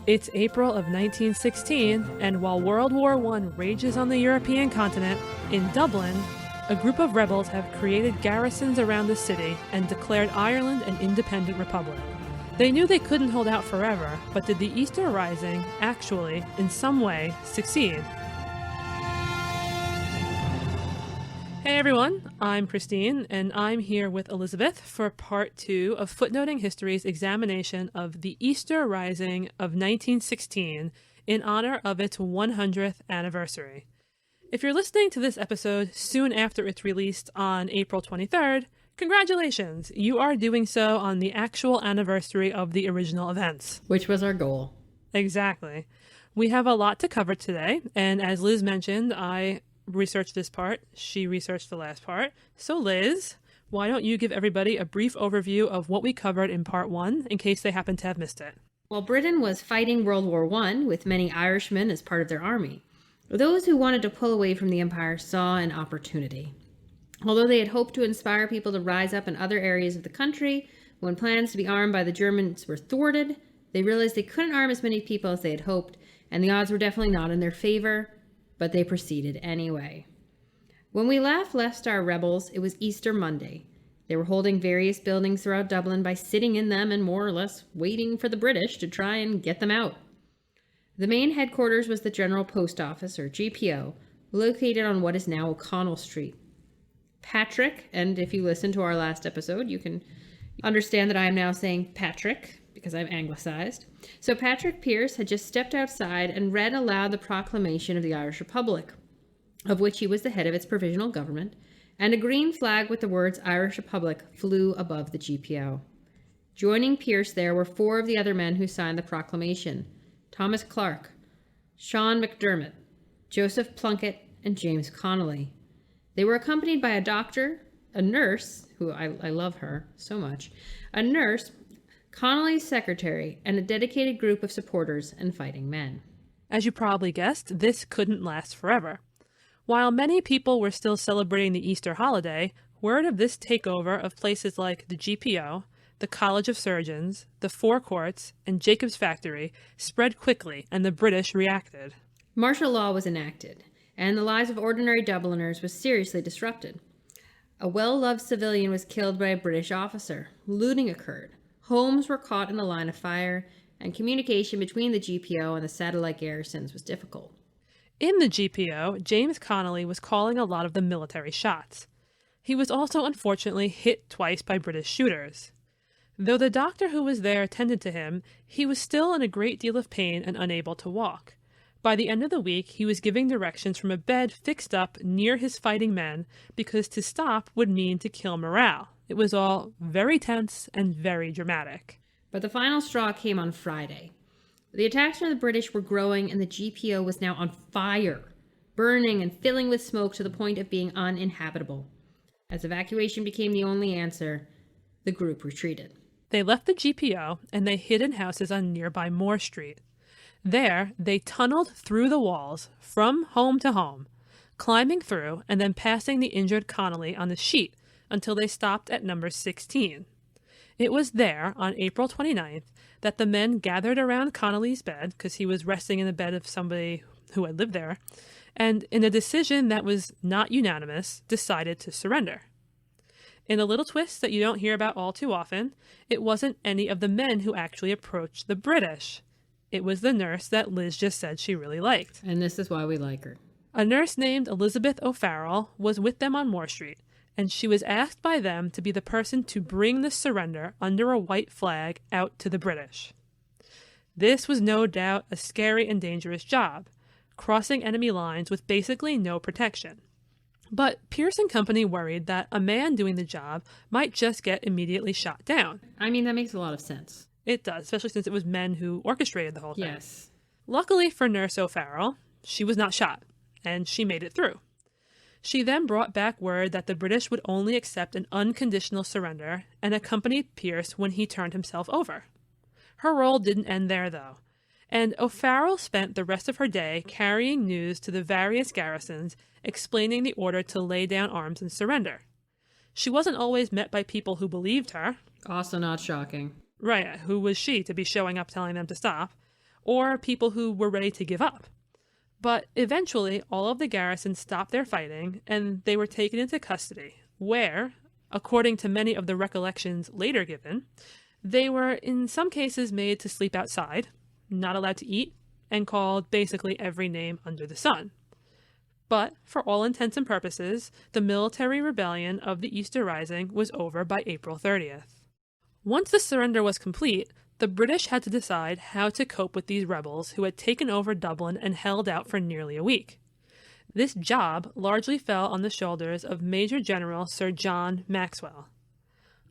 It's April of 1916, and while World War I rages on the European continent, in Dublin, a group of rebels have created garrisons around the city and declared Ireland an independent republic. They knew they couldn't hold out forever, but did the Easter Rising actually, in some way, succeed? Hey everyone, I'm Christine, and I'm here with Elizabeth for part 2 of Footnoting History's examination of the Easter Rising of 1916 in honor of its 100th anniversary. If you're listening to this episode soon after it's released on April 23rd, congratulations! You are doing so on the actual anniversary of the original events. Which was our goal. Exactly. We have a lot to cover today, and as Liz mentioned, I researched this part. She researched the last part. So Liz, why don't you give everybody a brief overview of what we covered in part 1 in case they happen to have missed it? While Britain was fighting World War I with many Irishmen as part of their army, those who wanted to pull away from the empire saw an opportunity. Although they had hoped to inspire people to rise up in other areas of the country, when plans to be armed by the Germans were thwarted, they realized they couldn't arm as many people as they had hoped, and the odds were definitely not in their favor. But they proceeded anyway. When we left our rebels, it was Easter Monday. They were holding various buildings throughout Dublin by sitting in them and more or less waiting for the British to try and get them out. The main headquarters was the General Post Office, or GPO, located on what is now O'Connell Street. Patrick, and if you listen to our last episode, you can understand that I am now saying Patrick, because I'm anglicized. So Patrick Pearse had just stepped outside and read aloud the proclamation of the Irish Republic, of which he was the head of its provisional government, and a green flag with the words Irish Republic flew above the GPO. Joining Pearse there were 4 of the other men who signed the proclamation: Thomas Clark, Sean McDermott, Joseph Plunkett, and James Connolly. They were accompanied by a doctor, a nurse, who I love her so much, a nurse, Connolly's secretary, and a dedicated group of supporters and fighting men. As you probably guessed, this couldn't last forever. While many people were still celebrating the Easter holiday, word of this takeover of places like the GPO, the College of Surgeons, the Four Courts, and Jacob's Factory spread quickly, and the British reacted. Martial law was enacted, and the lives of ordinary Dubliners was seriously disrupted. A well-loved civilian was killed by a British officer. Looting occurred. Homes were caught in the line of fire, and communication between the GPO and the satellite garrisons was difficult. In the GPO, James Connolly was calling a lot of the military shots. He was also unfortunately hit twice by British shooters. Though the doctor who was there attended to him, he was still in a great deal of pain and unable to walk. By the end of the week, he was giving directions from a bed fixed up near his fighting men because to stop would mean to kill morale. It was all very tense and very dramatic. But the final straw came on Friday. The attacks from the British were growing, and the GPO was now on fire, burning and filling with smoke to the point of being uninhabitable. As evacuation became the only answer, the group retreated. They left the GPO, and they hid in houses on nearby Moore Street. There, they tunneled through the walls, from home to home, climbing through and then passing the injured Connolly on the sheet until they stopped at number 16. It was there, on April 29th, that the men gathered around Connolly's bed, because he was resting in the bed of somebody who had lived there, and in a decision that was not unanimous, decided to surrender. In a little twist that you don't hear about all too often, it wasn't any of the men who actually approached the British. It was the nurse that Liz just said she really liked. And this is why we like her. A nurse named Elizabeth O'Farrell was with them on Moore Street, and she was asked by them to be the person to bring the surrender under a white flag out to the British. This was no doubt a scary and dangerous job, crossing enemy lines with basically no protection. But Pearse and company worried that a man doing the job might just get immediately shot down. I mean, that makes a lot of sense. It does, especially since it was men who orchestrated the whole thing. Yes. Luckily for Nurse O'Farrell, she was not shot, and she made it through. She then brought back word that the British would only accept an unconditional surrender and accompanied Pearse when he turned himself over. Her role didn't end there, though, and O'Farrell spent the rest of her day carrying news to the various garrisons, explaining the order to lay down arms and surrender. She wasn't always met by people who believed her. Also not shocking. Right, who was she to be showing up telling them to stop? Or people who were ready to give up. But eventually, all of the garrison stopped their fighting, and they were taken into custody, where, according to many of the recollections later given, they were in some cases made to sleep outside, not allowed to eat, and called basically every name under the sun. But, for all intents and purposes, the military rebellion of the Easter Rising was over by April 30th. Once the surrender was complete, the British had to decide how to cope with these rebels who had taken over Dublin and held out for nearly a week. This job largely fell on the shoulders of Major General Sir John Maxwell.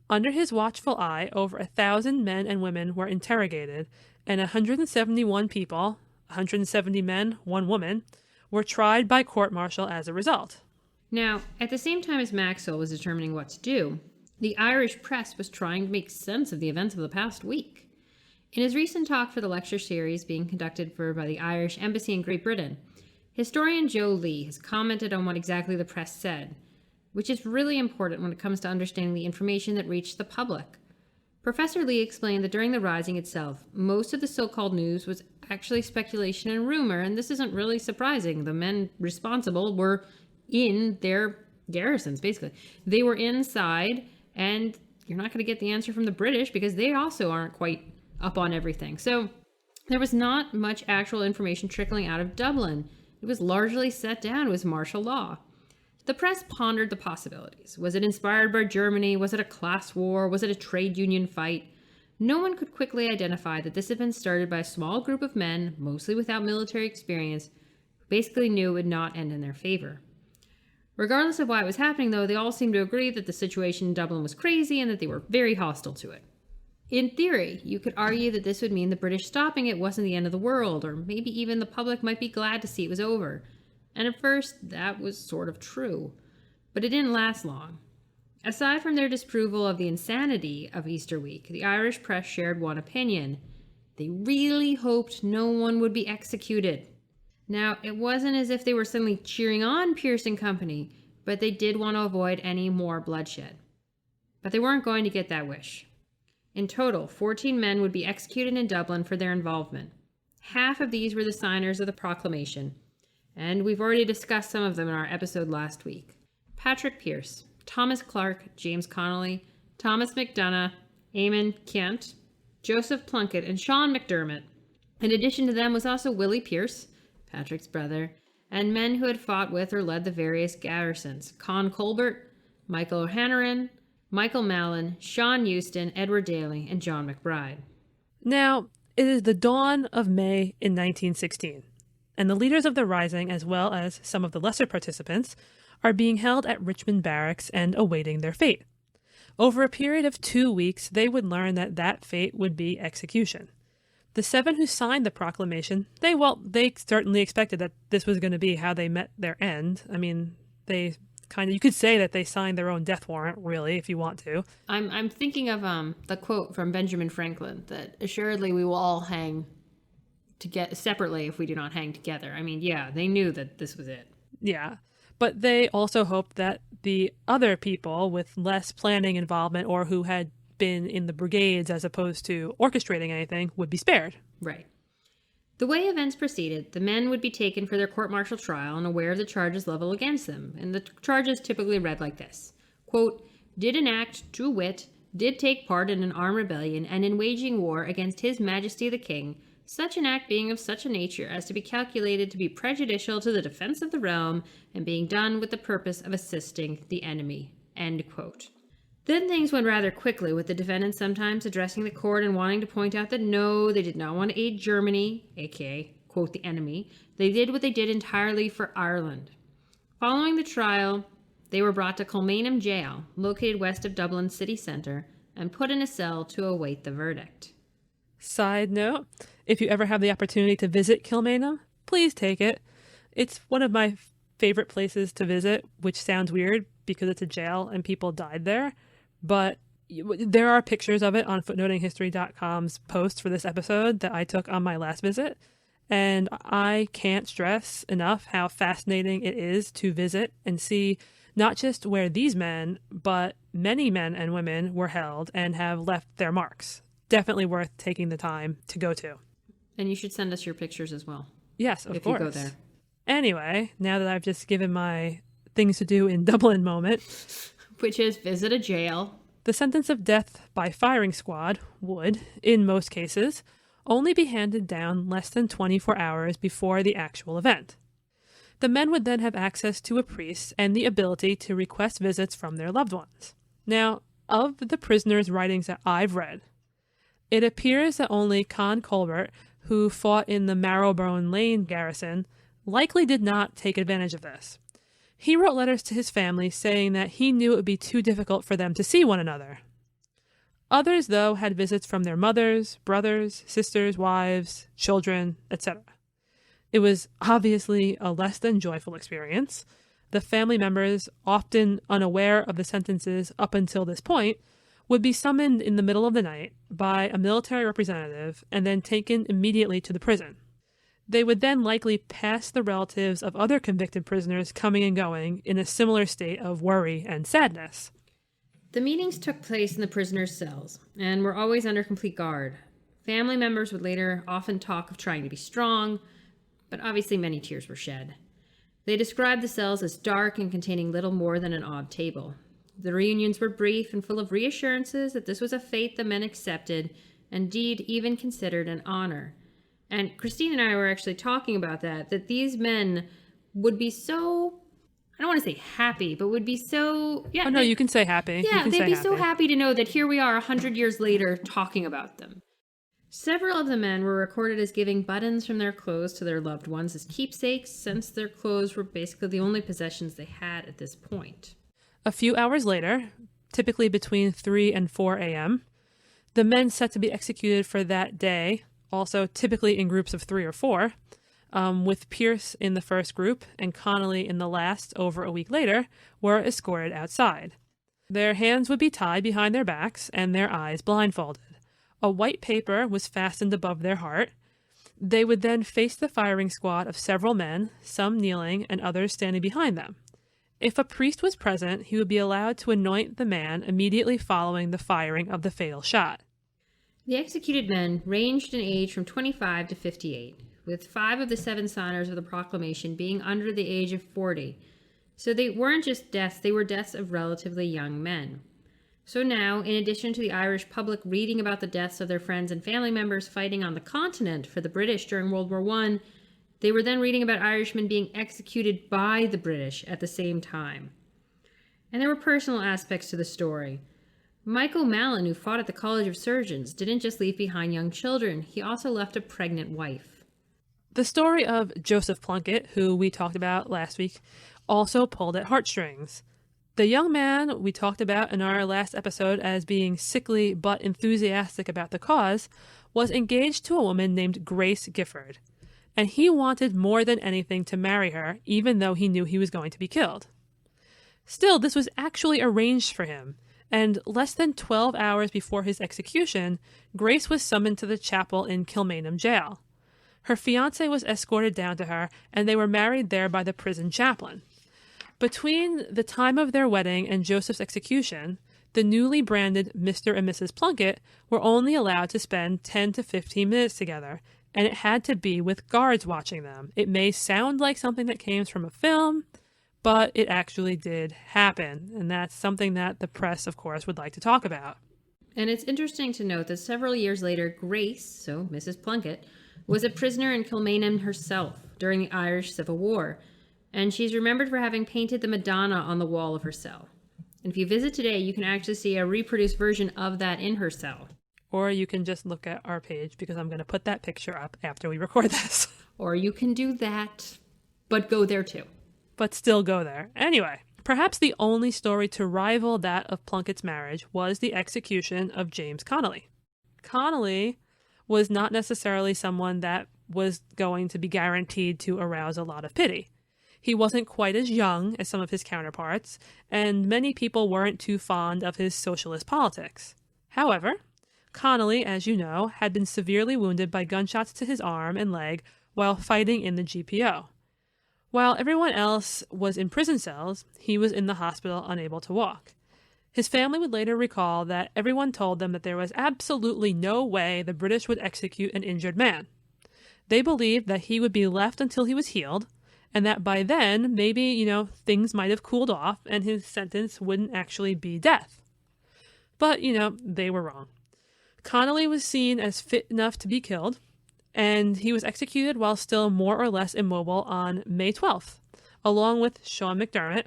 Under his watchful eye, over 1,000 men and women were interrogated, and 171 people, 170 men, 1 woman, were tried by court-martial as a result. Now, at the same time as Maxwell was determining what to do, the Irish press was trying to make sense of the events of the past week. In his recent talk for the lecture series being conducted by the Irish Embassy in Great Britain, historian Joe Lee has commented on what exactly the press said, which is really important when it comes to understanding the information that reached the public. Professor Lee explained that during the Rising itself, most of the so-called news was actually speculation and rumor, and this isn't really surprising. The men responsible were in their garrisons, basically. They were inside, and you're not going to get the answer from the British because they also aren't quite up on everything. So there was not much actual information trickling out of Dublin. It was largely set down as martial law. The press pondered the possibilities. Was it inspired by Germany? Was it a class war? Was it a trade union fight? No one could quickly identify that this had been started by a small group of men, mostly without military experience, who basically knew it would not end in their favor. Regardless of why it was happening, though, they all seemed to agree that the situation in Dublin was crazy and that they were very hostile to it. In theory, you could argue that this would mean the British stopping it wasn't the end of the world, or maybe even the public might be glad to see it was over. And at first, that was sort of true. But it didn't last long. Aside from their disapproval of the insanity of Easter week, the Irish press shared one opinion. They really hoped no one would be executed. Now, it wasn't as if they were suddenly cheering on Pearse and company, but they did want to avoid any more bloodshed. But they weren't going to get that wish. In total, 14 men would be executed in Dublin for their involvement. Half of these were the signers of the proclamation, and we've already discussed some of them in our episode last week. Patrick Pearse, Thomas Clark, James Connolly, Thomas McDonough, Eamon Kent, Joseph Plunkett, and Sean McDermott. In addition to them was also Willie Pearse, Patrick's brother, and men who had fought with or led the various garrisons: Con Colbert, Michael O'Hanrahan, Michael Mallon, Sean Euston, Edward Daly, and John McBride. Now, it is the dawn of May in 1916, and the leaders of the Rising, as well as some of the lesser participants, are being held at Richmond Barracks and awaiting their fate. Over a period of 2 weeks, they would learn that that fate would be execution. The 7 who signed the proclamation, they certainly expected that this was going to be how they met their end. I mean, you could say that they signed their own death warrant, really, if you want to. I'm thinking of the quote from Benjamin Franklin that assuredly we will all hang separately if we do not hang together. I mean, yeah, they knew that this was it. Yeah, but they also hoped that the other people with less planning involvement or who had been in the brigades as opposed to orchestrating anything would be spared. Right. The way events proceeded, the men would be taken for their court-martial trial and aware of the charges leveled against them, and the charges typically read like this. Quote, did enact, to wit, did take part in an armed rebellion and in waging war against His Majesty the King, such an act being of such a nature as to be calculated to be prejudicial to the defense of the realm and being done with the purpose of assisting the enemy. End quote. Then things went rather quickly, with the defendants sometimes addressing the court and wanting to point out that no, they did not want to aid Germany, aka, quote, the enemy. They did what they did entirely for Ireland. Following the trial, they were brought to Kilmainham Gaol, located west of Dublin city centre, and put in a cell to await the verdict. Side note, if you ever have the opportunity to visit Kilmainham, please take it. It's one of my favorite places to visit, which sounds weird because it's a jail and people died there. But there are pictures of it on footnotinghistory.com's post for this episode that I took on my last visit. And I can't stress enough how fascinating it is to visit and see not just where these men, but many men and women were held and have left their marks. definitely worth taking the time to go to. And you should send us your pictures as well. Yes, of course. If you go there. Anyway, now that I've just given my things to do in Dublin moment, which is visit a jail. The sentence of death by firing squad would, in most cases, only be handed down less than 24 hours before the actual event. The men would then have access to a priest and the ability to request visits from their loved ones. Now, of the prisoners' writings that I've read, it appears that only Con Colbert, who fought in the Marrowbone Lane garrison, likely did not take advantage of this. He wrote letters to his family saying that he knew it would be too difficult for them to see one another. Others, though, had visits from their mothers, brothers, sisters, wives, children, etc. It was obviously a less than joyful experience. The family members, often unaware of the sentences up until this point, would be summoned in the middle of the night by a military representative and then taken immediately to the prison. They would then likely pass the relatives of other convicted prisoners coming and going in a similar state of worry and sadness. The meetings took place in the prisoners' cells and were always under complete guard. Family members would later often talk of trying to be strong, but obviously many tears were shed. They described the cells as dark and containing little more than an odd table. The reunions were brief and full of reassurances that this was a fate the men accepted, and indeed even considered an honor. And Christine and I were actually talking about that these men would be so, I don't want to say happy, but would be so, yeah. Oh, no, you can say happy. Yeah, they'd be so happy to know that here we are 100 years later talking about them. Several of the men were recorded as giving buttons from their clothes to their loved ones as keepsakes, since their clothes were basically the only possessions they had at this point. A few hours later, typically between 3 and 4 a.m., the men set to be executed for that day, also typically in groups of 3 or 4, with Pearse in the first group and Connolly in the last over a week later, were escorted outside. Their hands would be tied behind their backs and their eyes blindfolded. A white paper was fastened above their heart. They would then face the firing squad of several men, some kneeling and others standing behind them. If a priest was present, he would be allowed to anoint the man immediately following the firing of the fatal shot. The executed men ranged in age from 25 to 58, with 5 of the 7 signers of the proclamation being under the age of 40. So they weren't just deaths, they were deaths of relatively young men. So now, in addition to the Irish public reading about the deaths of their friends and family members fighting on the continent for the British during World War I, they were then reading about Irishmen being executed by the British at the same time. And there were personal aspects to the story. Michael Mallon, who fought at the College of Surgeons, didn't just leave behind young children, he also left a pregnant wife. The story of Joseph Plunkett, who we talked about last week, also pulled at heartstrings. The young man we talked about in our last episode as being sickly but enthusiastic about the cause was engaged to a woman named Grace Gifford, and he wanted more than anything to marry her, even though he knew he was going to be killed. Still, this was actually arranged for him, and less than 12 hours before his execution, Grace was summoned to the chapel in Kilmainham Jail. Her fiancé was escorted down to her, and they were married there by the prison chaplain. Between the time of their wedding and Joseph's execution, the newly branded Mr. and Mrs. Plunkett were only allowed to spend 10 to 15 minutes together, and it had to be with guards watching them. It may sound like something that came from a film, but it actually did happen, and that's something that the press, of course, would like to talk about. And it's interesting to note that several years later, Grace, so Mrs. Plunkett, was a prisoner in Kilmainham herself during the Irish Civil War, and she's remembered for having painted the Madonna on the wall of her cell. And if you visit today, you can actually see a reproduced version of that in her cell. Or you can just look at our page, because I'm going to put that picture up after we record this. Or you can do that, but go there too. But still go there. Anyway, perhaps the only story to rival that of Plunkett's marriage was the execution of James Connolly. Connolly was not necessarily someone that was going to be guaranteed to arouse a lot of pity. He wasn't quite as young as some of his counterparts, and many people weren't too fond of his socialist politics. However, Connolly, as you know, had been severely wounded by gunshots to his arm and leg while fighting in the GPO. While everyone else was in prison cells, he was in the hospital unable to walk. His family would later recall that everyone told them that there was absolutely no way the British would execute an injured man. They believed that he would be left until he was healed, and that by then, maybe, things might have cooled off and his sentence wouldn't actually be death. But, they were wrong. Connolly was seen as fit enough to be killed, and he was executed while still more or less immobile on May 12th, along with Sean McDermott,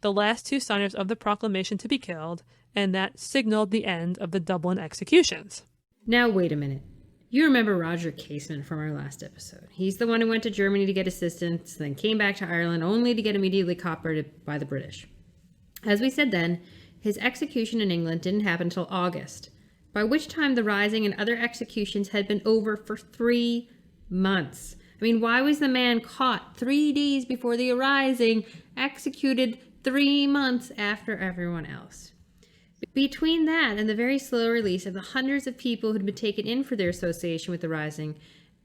the last two signers of the proclamation to be killed, and that signaled the end of the Dublin executions. Now, wait a minute. You remember Roger Caseman from our last episode. He's the one who went to Germany to get assistance, then came back to Ireland only to get immediately coppered by the British. As we said then, his execution in England didn't happen until August, by which time the Rising and other executions had been over for 3 months. I mean, why was the man caught 3 days before the Rising, executed 3 months after everyone else? Between that and the very slow release of the hundreds of people who'd been taken in for their association with the Rising,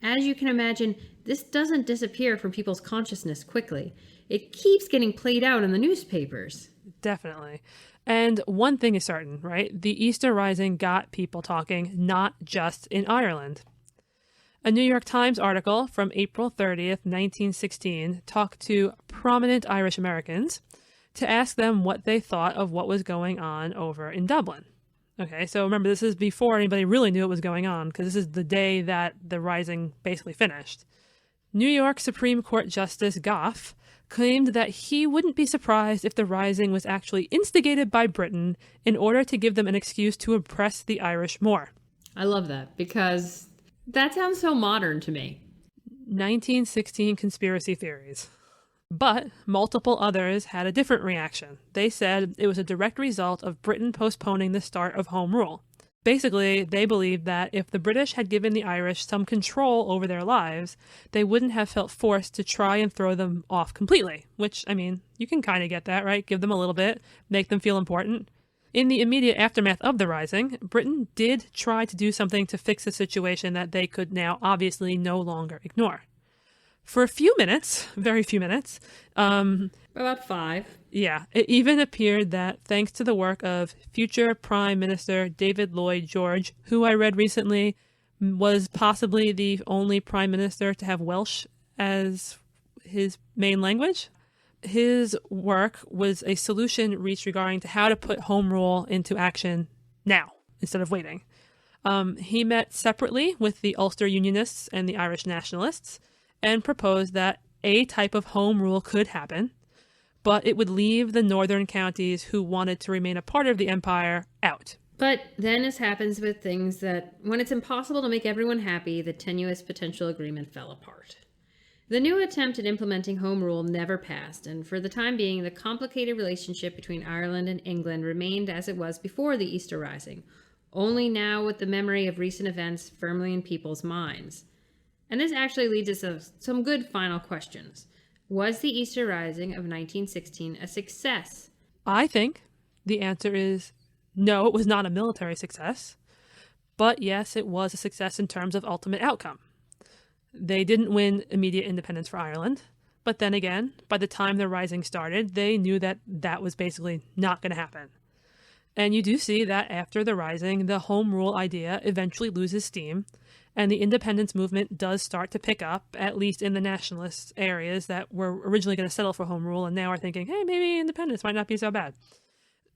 as you can imagine, this doesn't disappear from people's consciousness quickly. It keeps getting played out in the newspapers. Definitely. And one thing is certain, right? The Easter Rising got people talking, not just in Ireland. A New York Times article from April 30th, 1916, talked to prominent Irish Americans to ask them what they thought of what was going on over in Dublin. Okay, so remember, this is before anybody really knew what was going on, because this is the day that the Rising basically finished. New York Supreme Court Justice Goff claimed that he wouldn't be surprised if the Rising was actually instigated by Britain in order to give them an excuse to oppress the Irish more. I love that, because that sounds so modern to me. 1916 conspiracy theories. But multiple others had a different reaction. They said it was a direct result of Britain postponing the start of Home Rule. Basically, they believed that if the British had given the Irish some control over their lives, they wouldn't have felt forced to try and throw them off completely. Which, I mean, you can kind of get that, right? Give them a little bit, make them feel important. In the immediate aftermath of the Rising, Britain did try to do something to fix a situation that they could now obviously no longer ignore. For a few minutes, very few minutes. About 5. Yeah, it even appeared that thanks to the work of future Prime Minister David Lloyd George, who I read recently was possibly the only Prime Minister to have Welsh as his main language. His work was a solution reached regarding to how to put Home Rule into action now instead of waiting. He met separately with the Ulster Unionists and the Irish Nationalists, and proposed that a type of home rule could happen, but it would leave the northern counties who wanted to remain a part of the empire out. But then, as happens with things, that when it's impossible to make everyone happy, the tenuous potential agreement fell apart. The new attempt at implementing Home Rule never passed, and for the time being, the complicated relationship between Ireland and England remained as it was before the Easter Rising, only now with the memory of recent events firmly in people's minds. And this actually leads us to some good final questions. Was the Easter Rising of 1916 a success? I think the answer is no, it was not a military success. But yes, it was a success in terms of ultimate outcome. They didn't win immediate independence for Ireland. But then again, by the time the Rising started, they knew that that was basically not going to happen. And you do see that after the Rising, the Home Rule idea eventually loses steam, and the independence movement does start to pick up, at least in the nationalist areas that were originally going to settle for Home Rule and now are thinking, hey, maybe independence might not be so bad.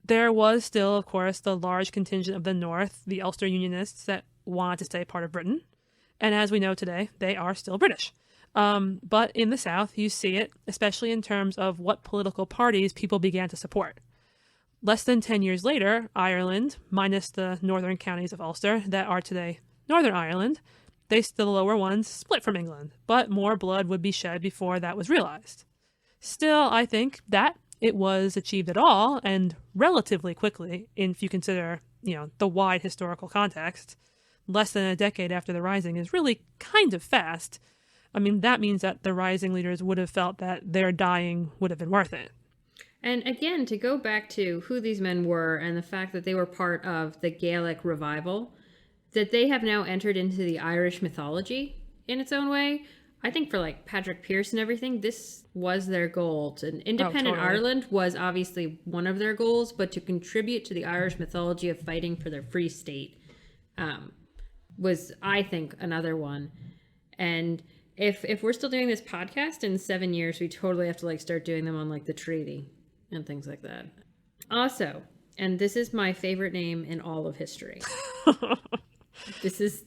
There was still, of course, the large contingent of the North, the Ulster Unionists, that wanted to stay part of Britain. And as we know today, they are still British. But in the South, you see it, especially in terms of what political parties people began to support. Less than 10 years later, Ireland, minus the northern counties of Ulster that are today Northern Ireland, the lower ones, split from England, but more blood would be shed before that was realized. Still, I think that it was achieved at all, and relatively quickly, if you consider, the wide historical context. Less than a decade after the Rising is really kind of fast. I mean, that means that the Rising leaders would have felt that their dying would have been worth it. And again, to go back to who these men were and the fact that they were part of the Gaelic revival, that they have now entered into the Irish mythology in its own way, I think for like Patrick Pearse and everything, this was their goal. And independent totally. Ireland was obviously one of their goals, but to contribute to the Irish mythology of fighting for their free state was, I think, another one. And if we're still doing this podcast in 7 years, we totally have to like start doing them on like the treaty and things like that. Also, and this is my favorite name in all of history. This is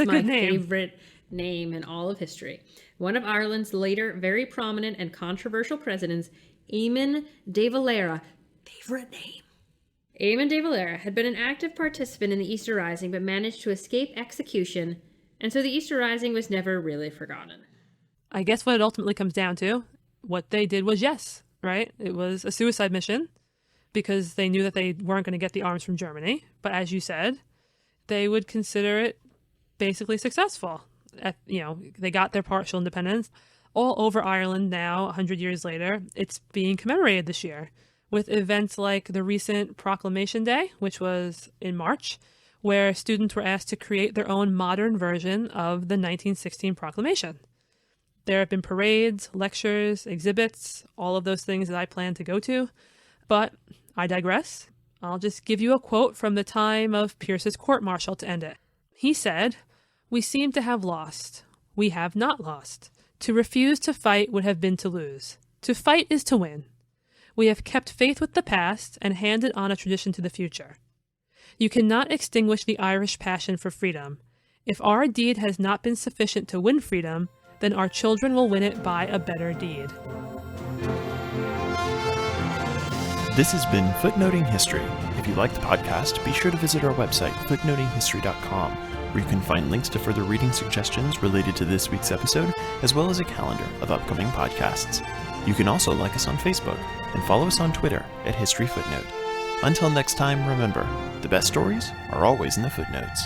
my favorite name in all of history. One of Ireland's later very prominent and controversial presidents, Eamon de Valera, favorite name. Eamon de Valera had been an active participant in the Easter Rising, but managed to escape execution, and so the Easter Rising was never really forgotten. I guess what it ultimately comes down to, what they did was yes, right? It was a suicide mission because they knew that they weren't going to get the arms from Germany. But as you said, they would consider it basically successful. They got their partial independence. All over Ireland now, 100 years later, it's being commemorated this year with events like the recent Proclamation Day, which was in March, where students were asked to create their own modern version of the 1916 proclamation. There have been parades, lectures, exhibits, all of those things that I plan to go to. But I digress. I'll just give you a quote from the time of Pearse's court-martial to end it. He said, "We seem to have lost. We have not lost. To refuse to fight would have been to lose. To fight is to win. We have kept faith with the past and handed on a tradition to the future. You cannot extinguish the Irish passion for freedom. If our deed has not been sufficient to win freedom, then our children will win it by a better deed." This has been Footnoting History. If you like the podcast, be sure to visit our website, footnotinghistory.com, where you can find links to further reading suggestions related to this week's episode, as well as a calendar of upcoming podcasts. You can also like us on Facebook and follow us on Twitter @HistoryFootnote. Until next time, remember, the best stories are always in the footnotes.